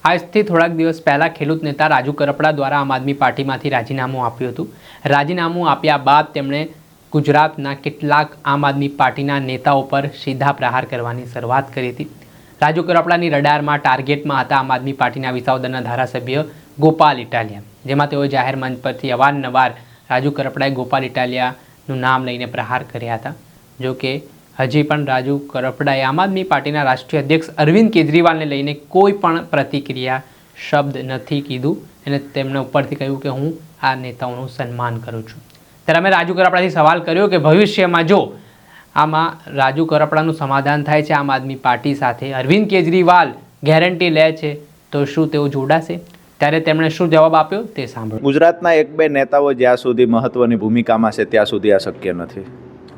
આજથી થોડાક દિવસ પહેલાં ખેડૂત નેતા રાજુ કરપડા દ્વારા આમ આદમી પાર્ટીમાંથી રાજીનામું આપ્યું હતું. રાજીનામું આપ્યા બાદ તેમણે ગુજરાતના કેટલાક આમ આદમી પાર્ટીના નેતાઓ પર સીધા પ્રહાર કરવાની શરૂઆત કરી હતી. રાજુ કરપડાની રડારમાં ટાર્ગેટમાં હતા આમ આદમી પાર્ટીના વિસાવદરના ધારાસભ્ય ગોપાલ ઇટાલિયા, જેમાં તેઓ જાહેર મંચ પરથી અવારનવાર રાજુ કરપડાએ ગોપાલ ઇટાલિયાનું નામ લઈને પ્રહાર કર્યા હતા. જો કે હજી પણ રાજુ કરપડાએ આમ આદમી પાર્ટીના રાષ્ટ્રીય અધ્યક્ષ અરવિંદ કેજરીવાલને લઈને કોઈ પણ પ્રતિક્રિયા શબ્દ નથી કીધું અને તેમણે ઉપરથી કહ્યું કે હું આ નેતાઓનું સન્માન કરું છું. ત્યારે અમે રાજુ કરપડાથી સવાલ કર્યો કે ભવિષ્યમાં જો આમાં રાજુ કરપડાનું સમાધાન થાય છે આમ આદમી પાર્ટી સાથે, અરવિંદ કેજરીવાલ ગેરંટી લે છે, તો શું તેઓ જોડાશે? ત્યારે તેમણે શું જવાબ આપ્યો તે સાંભળો. ગુજરાતના એક બે નેતાઓ જ્યાં સુધી મહત્વની ભૂમિકામાં છે ત્યાં સુધી આ શક્ય નથી.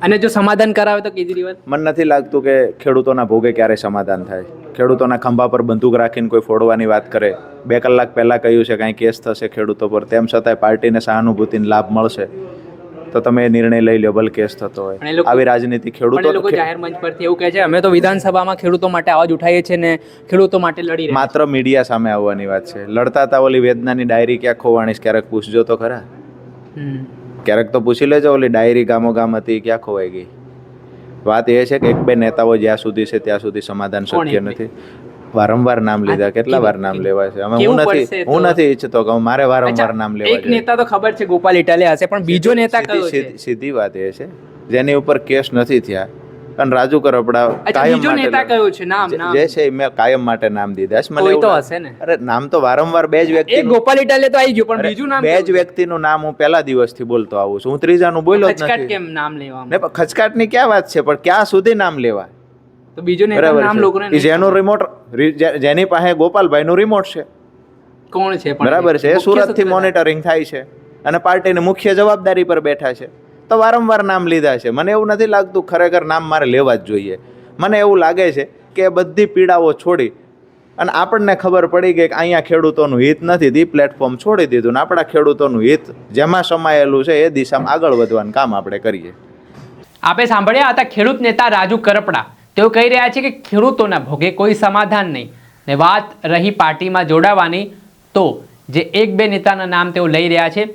અને જો સમાધાન કરાવે તો કેજરીવાલ? મને નથી લાગતું કે ખેડૂતોના ભોગે ક્યારે સમાધાન થાય. ખેડૂતોના ખંભા પર બંદૂક રાખીને કોઈ ફોડવાની વાત કરે. 2 કલાક પહેલાં કહ્યું છે કાંઈ કેસ થશે ખેડૂતો પર, તેમ છતાંય પાર્ટીને સહાનુભૂતિનો લાભ મળશે તો તમે એ નિર્ણય લઈ લો, ભલે કેસ થતો હોય. આવી રાજનીતિ ખેડૂતો જાહેર મંચ પરથી એવું કહે છે અમે તો વિધાનસભામાં ખેડૂતો માટે અવાજ ઉઠાવીએ છીએ ને ખેડૂતો માટે લડી રહ્યા. માત્ર મીડિયા સામે આવવાની વાત છે. લડતા હતા ઓલી વેદનાની ડાયરી ક્યાં ખોવાણીશ ક્યારેક પૂછજો તો ખરા. ક્યારેક તો પૂછી લેજો ઓલી ડાયરી ગામો ગામ હતી ક્યાં ખોવાઈ ગઈ. વાત એ છે કે એક બે નેતાઓ જ્યાં સુધી છે ત્યાં સુધી સમાધાન શક્ય નથી. વારંવાર નામ લીધા, કેટલા વાર નામ લેવાય છે. અમે હું નથી ઈચ્છતો કે મારે વારંવાર નામ લેવા. એક નેતા તો ખબર છે ગોપાલ ઇટાલિયા હશે, પણ બીજો નેતા કયો છે? સીધી વાત એ છે જેની ઉપર કેસ નથી થયા અને રાજુ કરપડા કાયમ નેતા કયો છે? નામ જે છે મેં કાયમ માટે નામ દીધા છે. મને તો હશે ને. અરે નામ તો વારંવાર બે જ વ્યક્તિ, એક ગોપાલ ઇટાલિયા તો આવી ગયો, પણ બીજું નામ બે જ વ્યક્તિનું નામ હું પહેલા દિવસથી બોલતો આવું છું. હું ત્રીજાનું બોલ્યો જ નથી. કેમ નામ લેવા? ને ખચકાટની ક્યાં વાત છે, પણ ક્યાં સુધી નામ લેવા? તો બીજો નેતાનું નામ લોકોને જેનો રિમોટ, જેની પાસે ગોપાલભાઈનું રિમોટ છે, કોણ છે બરાબર છે, એ સુરતથી મોનિટરિંગ થાય છે અને પાર્ટીની મુખ્ય જવાબદારી પર બેઠા છે, તો વારંવાર નામ લીધા છે. મને એવું નથી લાગતું ખરેખર નામ મારે લેવા જ જોઈએ. મને એવું લાગે છે કે બધી પીડાઓ છોડી અને આપણને ખબર પડી ગઈ કે અહીંયા ખેડૂતોનું હિત નથી, એ પ્લેટફોર્મ છોડી દીધું ને આપણા ખેડૂતોનું હિત જેમાં સમાયેલું છે એ દિશામાં આગળ વધવાનું કામ આપણે કરીએ. આપણે સાંભળ્યા હતા ખેડૂત નેતા રાજુ કરપડા. તેઓ કહી રહ્યા છે કે ખેડૂતોના ભોગે કોઈ સમાધાન નહીં. ને વાત રહી પાર્ટીમાં જોડાવાની, તો જે એક બે નેતાના નામ તેઓ લઈ રહ્યા છે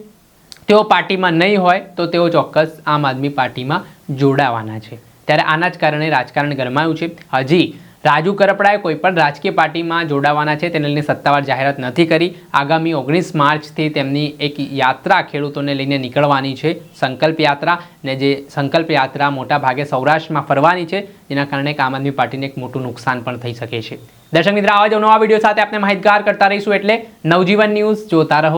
તેઓ પાર્ટીમાં નહીં હોય તો તેઓ ચોક્કસ આમ આદમી પાર્ટીમાં જોડાવાના છે. ત્યારે આના જ કારણે રાજકારણ ગરમાયું છે. હજી રાજુ કરપડાએ કોઈ પણ રાજકીય પાર્ટીમાં જોડાવાના છે તેને લઈને સત્તાવાર જાહેરાત નથી કરી. આગામી 19 માર્ચથી તેમની એક યાત્રા ખેડૂતોને લઈને નીકળવાની છે, સંકલ્પ યાત્રા. ને જે સંકલ્પ યાત્રા મોટા ભાગે સૌરાષ્ટ્રમાં ફરવાની છે, જેના કારણે આમ આદમી પાર્ટીને એક મોટું નુકસાન પણ થઈ શકે છે. દર્શક મિત્રો, આવા જ નવા વિડીયો સાથે આપણે માહિતગાર કરતા રહીશું, એટલે નવજીવન ન્યૂઝ જોતા રહો.